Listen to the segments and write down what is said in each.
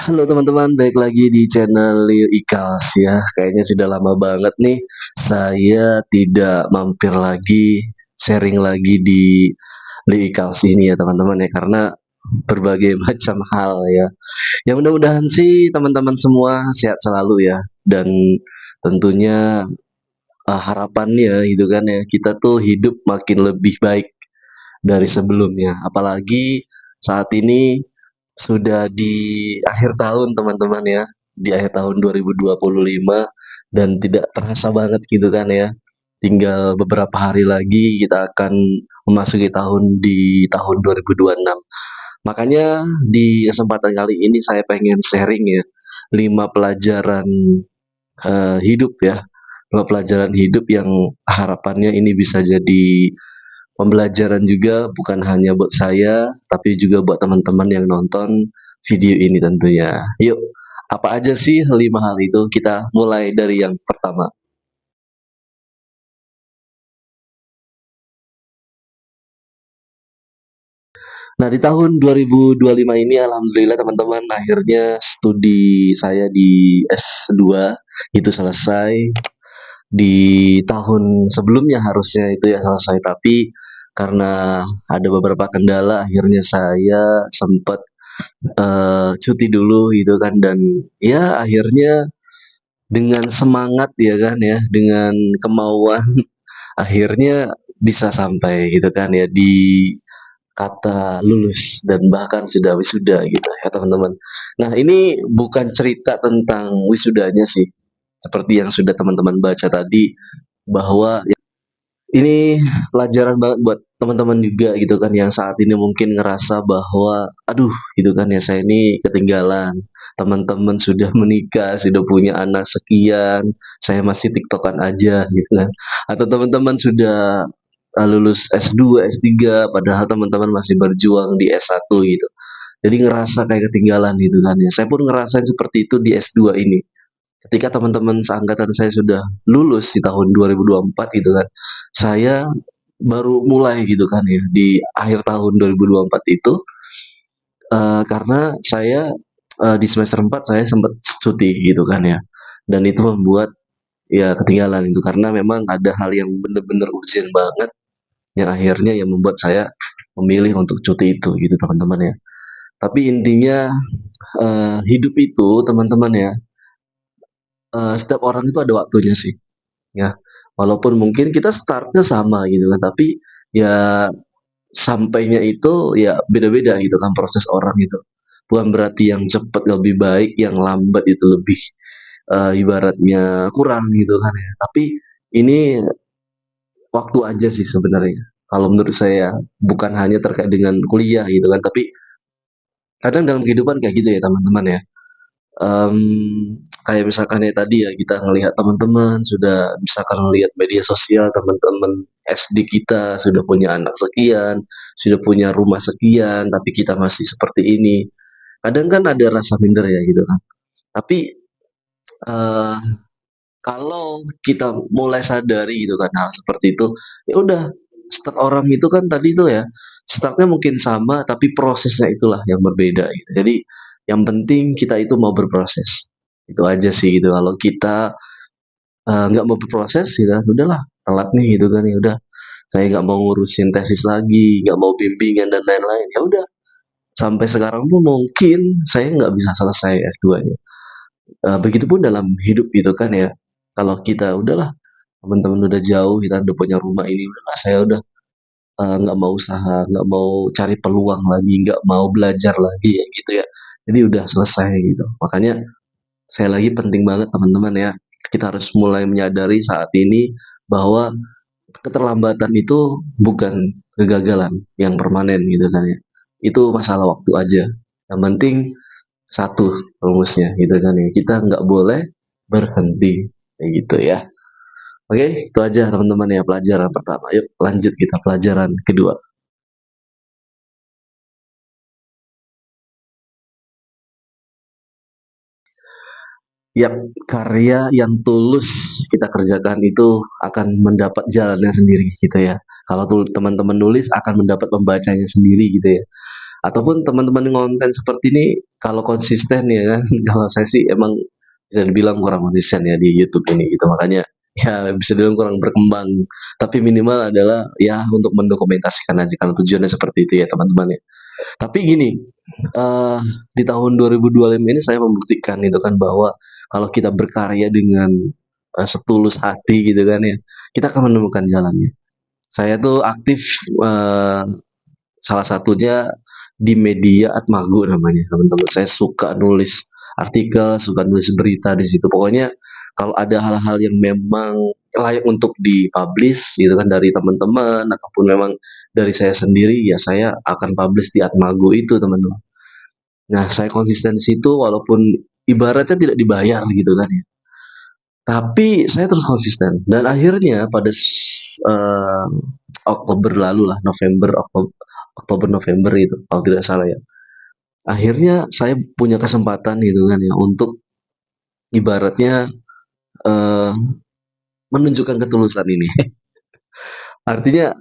Halo teman-teman, baik lagi di channel Leo Ikals ya. Kayaknya sudah lama banget nih saya tidak mampir lagi, sharing lagi di Leo Ikals ini ya teman-teman ya, karena berbagai macam hal ya. Ya mudah-mudahan sih teman-teman semua sehat selalu ya, dan tentunya harapannya gitu kan ya, kita tuh hidup makin lebih baik dari sebelumnya. Apalagi saat ini sudah di akhir tahun teman-teman ya, di akhir tahun 2025 dan tidak terasa banget gitu kan ya. Tinggal beberapa hari lagi kita akan memasuki tahun 2026. Makanya di kesempatan kali ini saya pengen sharing ya 5 pelajaran hidup ya. 5 pelajaran hidup yang harapannya ini bisa jadi pembelajaran juga bukan hanya buat saya, tapi juga buat teman-teman yang nonton video ini tentunya. Yuk, apa aja sih 5 hal itu? Kita mulai dari yang pertama. Nah, di tahun 2025 ini alhamdulillah teman-teman akhirnya studi saya di S2 itu selesai. Di tahun sebelumnya harusnya itu ya selesai, tapi karena ada beberapa kendala akhirnya saya sempat cuti dulu gitu kan, dan ya akhirnya dengan semangat ya kan ya, dengan kemauan akhirnya bisa sampai gitu kan ya di kata lulus dan bahkan sudah wisuda gitu ya teman-teman. Nah, ini bukan cerita tentang wisudanya sih, seperti yang sudah teman-teman baca tadi, bahwa ini pelajaran banget buat teman-teman juga gitu kan yang saat ini mungkin ngerasa bahwa, aduh gitu kan ya, saya ini ketinggalan, teman-teman sudah menikah, sudah punya anak sekian, saya masih tiktokan aja gitu kan. Atau teman-teman sudah lulus S2, S3, padahal teman-teman masih berjuang di S1 gitu. Jadi ngerasa kayak ketinggalan gitu kan ya. Saya pun ngerasain seperti itu di S2 ini. Ketika teman-teman seangkatan saya sudah lulus di tahun 2024 gitu kan, saya baru mulai gitu kan ya di akhir tahun 2024 itu, karena saya, di semester 4 saya sempat cuti gitu kan ya, dan itu membuat ya ketinggalan itu karena memang ada hal yang bener-bener urgent banget yang akhirnya yang membuat saya memilih untuk cuti itu gitu teman-teman ya. Tapi intinya, hidup itu teman-teman ya, setiap orang itu ada waktunya sih. Ya, walaupun mungkin kita startnya sama gitu kan, tapi ya sampainya itu ya beda-beda gitu kan proses orang itu. Bukan berarti yang cepat lebih baik, yang lambat itu lebih ibaratnya kurang gitu kan ya. Tapi ini waktu aja sih sebenarnya. Kalau menurut saya bukan hanya terkait dengan kuliah gitu kan, tapi kadang dalam kehidupan kayak gitu ya teman-teman ya. Kayak misalkan ya tadi ya, kita ngelihat teman-teman sudah misalkan ngelihat media sosial, teman-teman SD kita sudah punya anak sekian, sudah punya rumah sekian, tapi kita masih seperti ini. Kadang kan ada rasa minder ya gitu kan. Tapi, eee, kalau kita mulai sadari gitu kan hal seperti itu, ya udah, start orang itu kan tadi itu ya, startnya mungkin sama tapi prosesnya itulah yang berbeda gitu. Jadi yang penting kita itu mau berproses, itu aja sih gitu. Kalau kita, nggak mau berproses ya udahlah, telat nih gitu kan, ya udah saya nggak mau ngurusin tesis lagi, nggak mau bimbingan dan lain-lain, ya udah sampai sekarang pun mungkin saya nggak bisa selesai S2-nya. Begitupun dalam hidup gitu kan ya, kalau kita udahlah, teman-teman udah jauh, kita udah punya rumah ini, udahlah saya udah, nggak mau usaha, nggak mau cari peluang lagi, nggak mau belajar lagi ya gitu ya. Jadi udah selesai gitu. Makanya sekali lagi penting banget teman-teman ya, kita harus mulai menyadari saat ini bahwa keterlambatan itu bukan kegagalan yang permanen gitu kan ya. Itu masalah waktu aja. Yang penting satu rumusnya gitu kan ya. Kita nggak boleh berhenti kayak gitu ya. Oke, itu aja teman-teman ya pelajaran pertama. Yuk lanjut kita pelajaran kedua. Yap, karya yang tulus kita kerjakan itu akan mendapat jalannya sendiri gitu ya. Kalau teman-teman nulis akan mendapat pembacanya sendiri gitu ya. ataupun teman-teman yang konten seperti ini kalau konsisten ya kan, kalau saya sih emang bisa dibilang kurang konsisten ya di YouTube ini gitu. Makanya ya bisa dibilang kurang berkembang. Tapi minimal adalah ya untuk mendokumentasikan aja karena tujuannya seperti itu ya teman-teman ya. Tapi gini, eee, di tahun 2025 ini saya membuktikan itu kan bahwa kalau kita berkarya dengan, setulus hati gitu kan ya, kita akan menemukan jalannya. Saya tuh aktif, salah satunya di media Atmago namanya, teman-teman. Saya suka nulis artikel, suka nulis berita di situ. Pokoknya kalau ada hal-hal yang memang layak untuk di-publish gitu kan dari teman-teman ataupun memang dari saya sendiri, ya saya akan publish di Atmago itu, teman-teman. Nah, saya konsisten di situ walaupun ibaratnya tidak dibayar gitu kan ya. Tapi saya terus konsisten dan akhirnya pada Oktober lalu lah, Oktober November itu kalau tidak salah ya. Akhirnya saya punya kesempatan gitu kan ya untuk ibaratnya eh, menunjukkan ketulusan ini. Artinya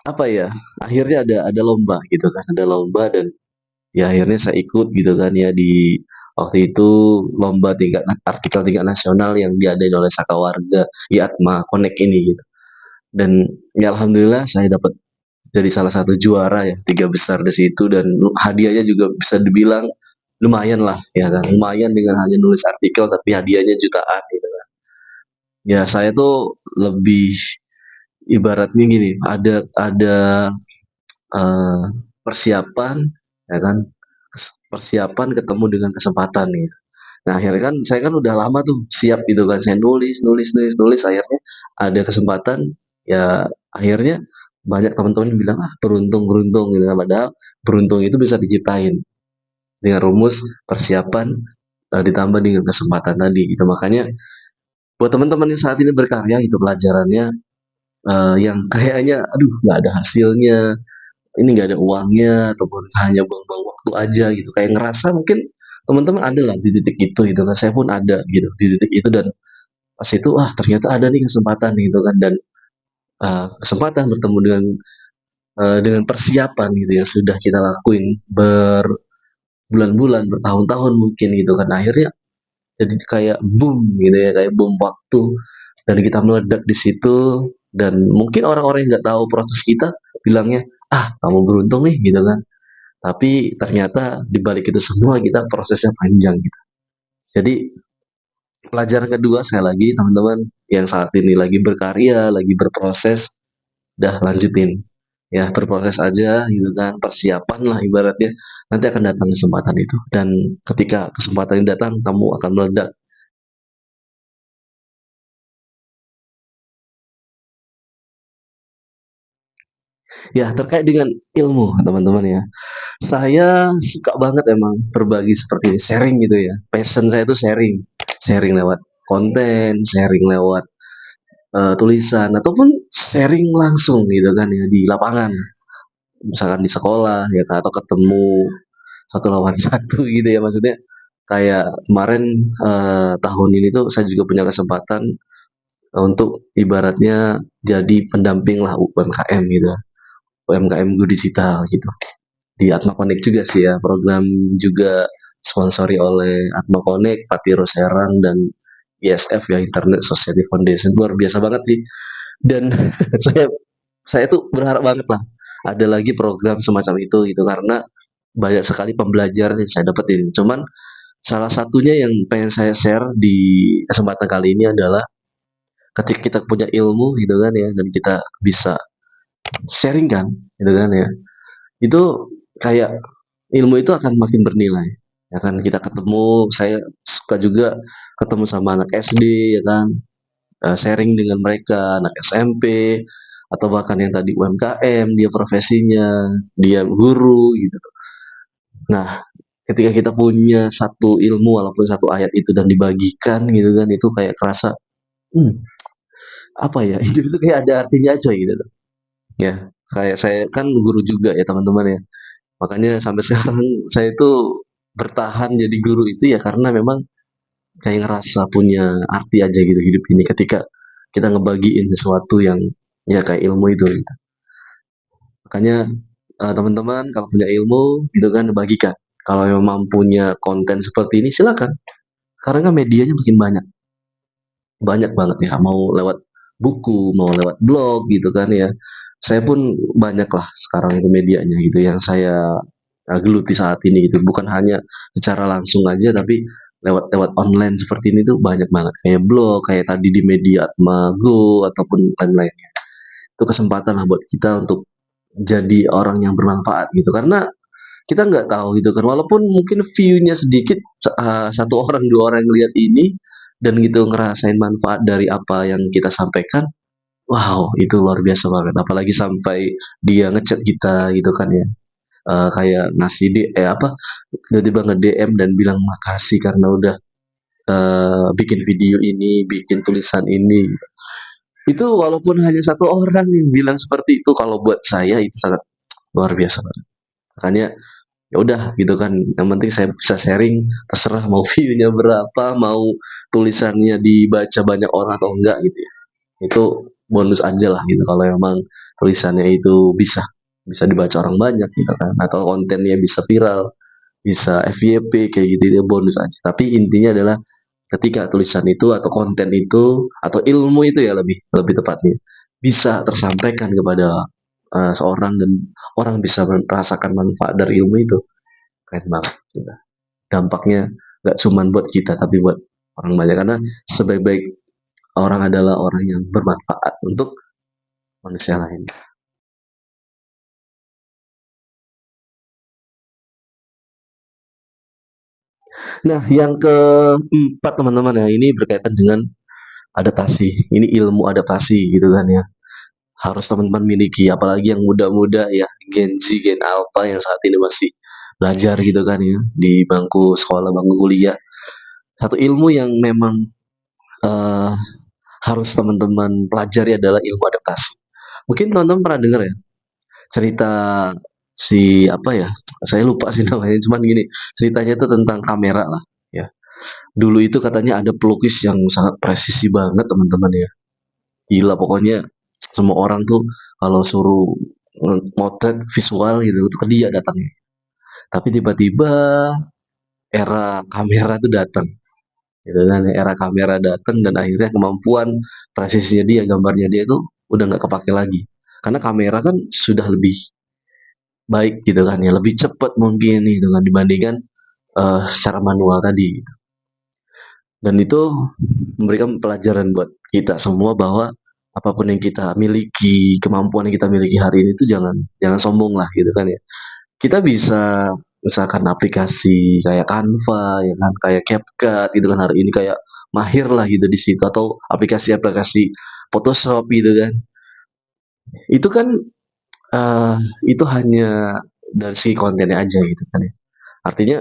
apa ya? Akhirnya ada lomba gitu kan, ada lomba dan ya akhirnya saya ikut gitu kan ya di waktu itu lomba tingkat artikel tingkat nasional yang diadain oleh Saka Warga IATMA Connect ini gitu. Dan ya alhamdulillah saya dapat jadi salah satu juara ya, tiga besar di situ dan hadiahnya juga bisa dibilang lumayan lah ya kan. Lumayan dengan hanya nulis artikel tapi hadiahnya jutaan gitu kan. Ya saya tuh lebih ibaratnya gini, ada eh, persiapan ya kan, persiapan ketemu dengan kesempatan nih. Nah akhirnya kan saya kan udah lama tuh siap gitu kan, saya nulis akhirnya ada kesempatan ya akhirnya banyak teman-teman yang bilang ah beruntung beruntung gitu kan, padahal beruntung itu bisa diciptain dengan rumus persiapan ditambah dengan kesempatan tadi gitu. Makanya buat teman-teman yang saat ini berkarya itu pelajarannya yang kayaknya aduh nggak ada hasilnya, ini nggak ada uangnya ataupun hanya buang-buang waktu aja gitu, kayak ngerasa mungkin teman-teman ada lah di titik itu gitu kan, saya pun ada gitu di titik itu dan pas itu ah ternyata ada nih kesempatan gitu kan dan kesempatan bertemu dengan persiapan gitu yang sudah kita lakuin berbulan-bulan bertahun-tahun mungkin gitu kan akhirnya jadi kayak boom gitu ya, kayak bom waktu dan kita meledak di situ dan mungkin orang-orang yang nggak tahu proses kita bilangnya ah kamu beruntung nih gitu kan, tapi ternyata di balik itu semua kita prosesnya panjang gitu. Jadi pelajaran kedua saya lagi teman-teman yang saat ini lagi berkarya, lagi berproses, dah lanjutin. Ya berproses aja gitu kan, persiapan lah ibaratnya. Nanti akan datang kesempatan itu dan ketika kesempatan ini datang kamu akan meledak. Ya terkait dengan ilmu teman-teman ya. Saya suka banget emang berbagi seperti ini, sharing gitu ya. Passion saya itu sharing. Sharing lewat konten, sharing lewat tulisan ataupun sharing langsung gitu kan ya di lapangan, misalkan di sekolah ya kan, atau ketemu satu lawan satu gitu ya maksudnya kayak kemarin tahun ini tuh saya juga punya kesempatan untuk ibaratnya jadi pendamping lah UMKM gitu, UMKM Go Digital gitu di Atma Connect juga sih ya, program juga sponsori oleh Atma Connect, Patiro Serang dan ISF ya, Internet Society Foundation. Luar biasa banget sih dan saya saya tuh berharap banget lah ada lagi program semacam itu gitu karena banyak sekali pembelajaran yang saya dapetin. Cuman salah satunya yang pengen saya share di kesempatan kali ini adalah ketika kita punya ilmu gitu kan ya dan kita bisa sharing kan gitu kan ya. Itu kayak ilmu itu akan makin bernilai. Ya kan kita ketemu, saya suka juga ketemu sama anak SD ya kan, sharing dengan mereka, anak SMP atau bahkan yang tadi UMKM, dia profesinya, dia guru gitu. Nah, ketika kita punya satu ilmu walaupun satu ayat itu dan dibagikan gitu kan, itu kayak kerasa, hmm, apa ya, hidup itu kayak ada artinya aja gitu loh. Ya, kayak saya kan guru juga ya teman-teman ya. Makanya sampai sekarang saya itu bertahan jadi guru itu ya karena memang kayak ngerasa punya arti aja gitu hidup ini ketika kita ngebagiin sesuatu yang ya kayak ilmu itu gitu. Makanya teman-teman kalau punya ilmu gitu kan bagikan. Kalau memang punya konten seperti ini silakan. Karena kan medianya makin banyak. Banyak banget ya, mau lewat buku, mau lewat blog gitu kan ya. Saya pun banyak lah sekarang itu medianya gitu yang saya geluti saat ini gitu. Bukan hanya secara langsung aja tapi lewat lewat online seperti ini tuh banyak banget. Kayak blog, kayak tadi di Media Atma Go ataupun lain-lainnya. Itu kesempatan lah buat kita untuk jadi orang yang bermanfaat gitu. Karena kita nggak tahu gitu kan, walaupun mungkin view-nya sedikit, satu orang, dua orang yang lihat ini, dan gitu ngerasain manfaat dari apa yang kita sampaikan, wow itu luar biasa banget. Apalagi sampai dia ngechat kita gitu kan ya, kayak ngasih tiba-tiba nge-DM dan bilang makasih karena udah bikin video ini, bikin tulisan ini. Itu walaupun hanya satu orang yang bilang seperti itu, kalau buat saya itu sangat luar biasa banget. Makanya ya udah gitu kan, yang penting saya bisa sharing, terserah mau view-nya berapa, mau tulisannya dibaca banyak orang atau enggak gitu ya, itu bonus aja lah gitu kalau memang tulisannya itu bisa bisa dibaca orang banyak gitu kan, atau kontennya bisa viral, bisa FYP kayak gitu, itu bonus aja. Tapi intinya adalah ketika tulisan itu atau konten itu atau ilmu itu ya, lebih lebih tepatnya bisa tersampaikan kepada seorang dan orang bisa merasakan manfaat dari ilmu itu, keren banget gitu. Dampaknya nggak cuma buat kita tapi buat orang banyak, karena sebaik-baik orang adalah orang yang bermanfaat untuk manusia lain. Nah, yang keempat teman-teman ya, ini berkaitan dengan adaptasi. Ini ilmu adaptasi gitu kan ya. Harus teman-teman miliki, apalagi yang muda-muda ya, Gen Z, Gen Alpha yang saat ini masih belajar gitu kan ya, di bangku sekolah, bangku kuliah. Satu ilmu yang memang eh, harus teman-teman pelajari adalah ilmu adaptasi. Mungkin teman-teman pernah dengar ya, cerita si apa ya, saya lupa sih namanya, cuman gini, ceritanya itu tentang kamera lah ya. Dulu itu katanya ada pelukis yang sangat presisi banget teman-teman ya, gila pokoknya, semua orang tuh kalau suruh motret visual gitu itu ke dia datangnya. Tapi tiba-tiba era kamera tuh datang gitu kan, era kamera datang dan akhirnya kemampuan presisinya dia, gambarnya dia itu udah nggak kepake lagi, karena kamera kan sudah lebih baik gitu kan ya, lebih cepat mungkin gitu kan dibandingkan secara manual tadi. Dan itu memberikan pelajaran buat kita semua bahwa apapun yang kita miliki, kemampuan yang kita miliki hari ini itu jangan jangan sombong lah gitu kan ya. Kita bisa misalkan aplikasi kayak Canva ya kan, kayak CapCut gitu kan hari ini, kayak mahir lah gitu di situ, atau aplikasi-aplikasi Photoshop gitu kan. Itu kan eh, itu hanya dari segi kontennya aja gitu kan ya. Artinya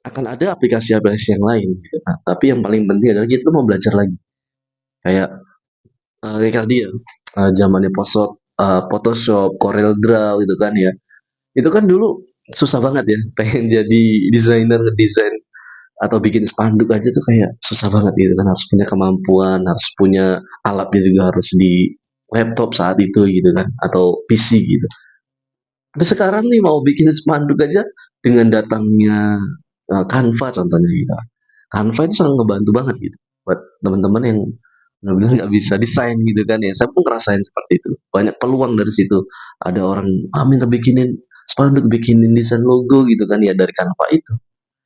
akan ada aplikasi-aplikasi yang lain gitu kan. Tapi yang paling penting adalah kita mau belajar lagi. Kayak kayak tadi ya, zamannya Photoshop, Corel Draw gitu kan ya. Itu kan dulu susah banget ya, pengen jadi desainer, ngedesain atau bikin spanduk aja tuh kayak susah banget gitu kan, harus punya kemampuan, harus punya alatnya juga, harus di laptop saat itu gitu kan, atau PC gitu. Tapi sekarang nih mau bikin spanduk aja dengan datangnya Canva contohnya gitu. Canva itu sangat ngebantu banget gitu buat teman-teman yang benar-benar nggak bisa desain gitu kan ya. Saya pun ngerasain seperti itu. Banyak peluang dari situ. Ada orang, amin bikinin spanduk, bikinin desain logo gitu kan ya dari Canva itu.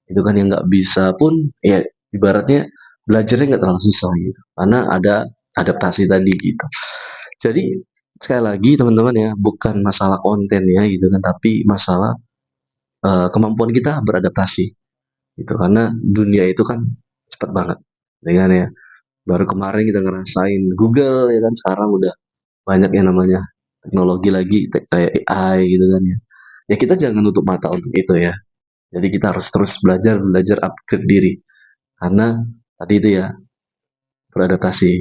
Itu kan yang nggak bisa pun ya ibaratnya belajarnya nggak terlalu susah gitu. Karena ada adaptasi tadi gitu. Jadi sekali lagi teman-teman ya, bukan masalah konten ya gitu kan, tapi masalah kemampuan kita beradaptasi gitu. Karena dunia itu kan cepat banget, dengan ya. Baru kemarin kita ngerasain Google ya kan, sekarang udah banyak yang namanya teknologi lagi, kayak AI gitu kan ya. Ya kita jangan nutup mata untuk itu ya. Jadi kita harus terus belajar, belajar upgrade diri. Karena tadi itu ya, beradaptasi.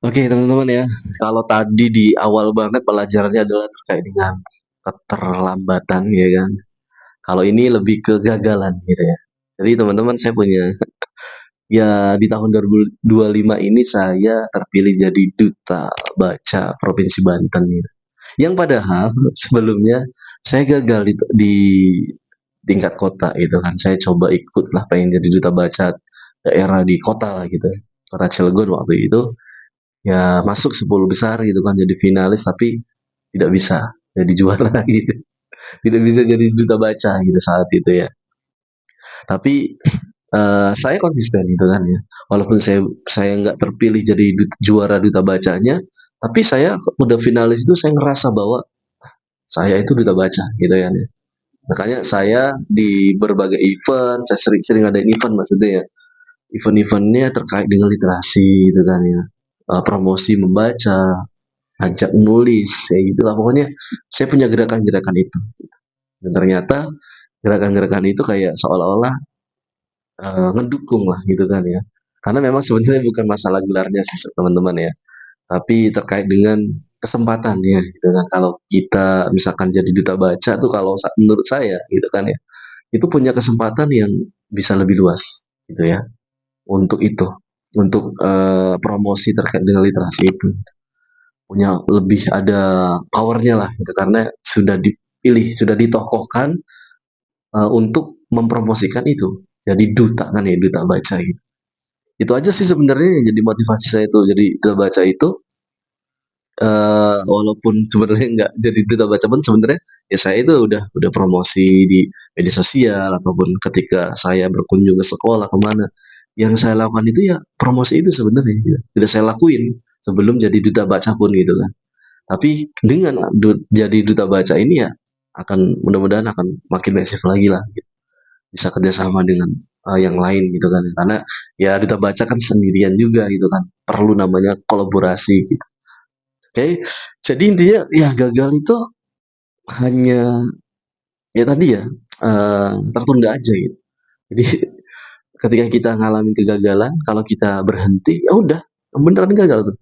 Oke teman-teman ya, kalau tadi di awal banget pelajarannya adalah terkait dengan keterlambatan ya kan. Kalau ini lebih ke gagalan gitu ya. Jadi teman-teman saya punya Ya di tahun 2025 ini saya terpilih jadi duta baca Provinsi Banten gitu. Yang padahal sebelumnya saya gagal di tingkat kota gitu kan. Saya coba ikut lah pengen jadi duta baca daerah di kota lah gitu. Kota Cilegon waktu itu ya masuk 10 besar gitu kan jadi finalis tapi tidak bisa jadi juara gitu. Tidak bisa jadi duta baca gitu saat itu ya. Tapi saya konsisten gitu kan ya. Walaupun saya nggak terpilih jadi juara duta bacanya, tapi saya udah finalis itu saya ngerasa bahwa saya itu duta baca gitu kan ya. Makanya saya di berbagai event, saya sering-sering ada event maksudnya ya. Event-eventnya terkait dengan literasi gitu kan ya. Promosi membaca, ajak nulis, ya gitulah. Pokoknya saya punya gerakan-gerakan itu. Dan ternyata gerakan-gerakan itu kayak seolah-olah ngedukung lah gitu kan ya. Karena memang sebenarnya bukan masalah gelarnya sih teman-teman ya, tapi terkait dengan kesempatan ya gitu kan. Kalau kita misalkan jadi duta baca tuh kalau menurut saya gitu kan ya, itu punya kesempatan yang bisa lebih luas gitu ya untuk itu, untuk promosi terkait dengan literasi itu. Punya lebih ada powernya lah gitu karena sudah dipilih, sudah ditokohkan untuk mempromosikan itu. Jadi duta kan ya, duta baca gitu. Itu aja sih sebenarnya yang jadi motivasi saya tuh jadi duta baca itu, walaupun sebenarnya nggak jadi duta baca pun sebenarnya ya saya itu udah promosi di media sosial ataupun ketika saya berkunjung ke sekolah kemana yang saya lakukan itu ya promosi itu sebenarnya gitu. Sudah saya lakuin sebelum jadi duta baca pun gitu kan. Tapi dengan jadi duta baca ini ya akan mudah-mudahan akan makin masif lagi lah gitu. Bisa kerjasama dengan yang lain gitu kan karena ya duta baca kan sendirian juga gitu kan perlu namanya kolaborasi gitu. Oke, jadi intinya ya gagal itu hanya ya tadi ya tertunda aja gitu. Jadi ketika kita ngalamin kegagalan, kalau kita berhenti ya udah beneran gagal tuh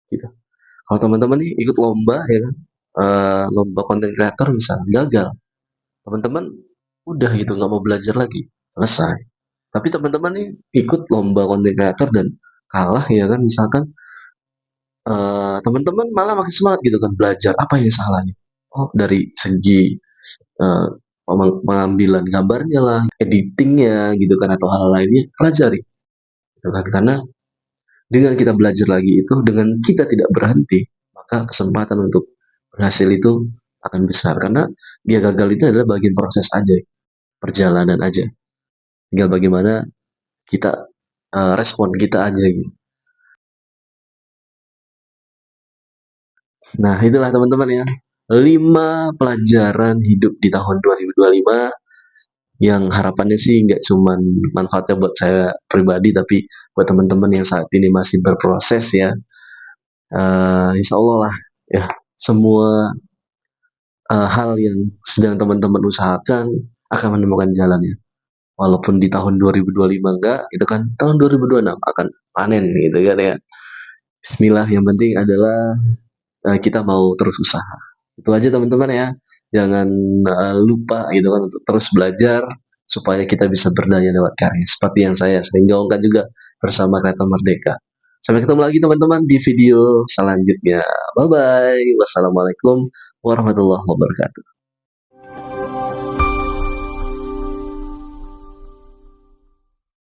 gitu. Kalau teman-teman nih ikut lomba ya kan, lomba konten kreator misalnya gagal, teman-teman udah gitu nggak mau belajar lagi, selesai. Tapi teman-teman nih ikut lomba konten kreator dan kalah ya kan misalkan, teman-teman malah makin semangat gitu kan belajar, apa yang salah nih? Oh dari segi eh, pengambilan gambarnya lah, editingnya gitu kan atau hal lainnya pelajari gitu kan karena dengan kita belajar lagi itu dengan kita tidak berhenti maka kesempatan untuk berhasil itu akan besar karena dia gagal itu adalah bagian proses aja perjalanan aja tinggal bagaimana kita respon kita aja gitu. Nah itulah teman-teman ya 5 pelajaran hidup di tahun 2025 yang harapannya sih nggak cuman manfaatnya buat saya pribadi tapi buat teman-teman yang saat ini masih berproses ya. Insya Allah lah ya semua hal yang sedang teman-teman usahakan akan menemukan jalannya. Walaupun di tahun 2025 enggak, itu kan tahun 2026 akan panen gitu kan ya. Bismillah, yang penting adalah kita mau terus usaha. Itu aja teman-teman ya. Jangan lupa gitu kan untuk terus belajar supaya kita bisa berdaya lewat karya. Seperti yang saya sering gaungkan juga bersama Kereta Merdeka. Sampai ketemu lagi teman-teman di video selanjutnya. Bye bye. Wassalamualaikum warahmatullahi wabarakatuh.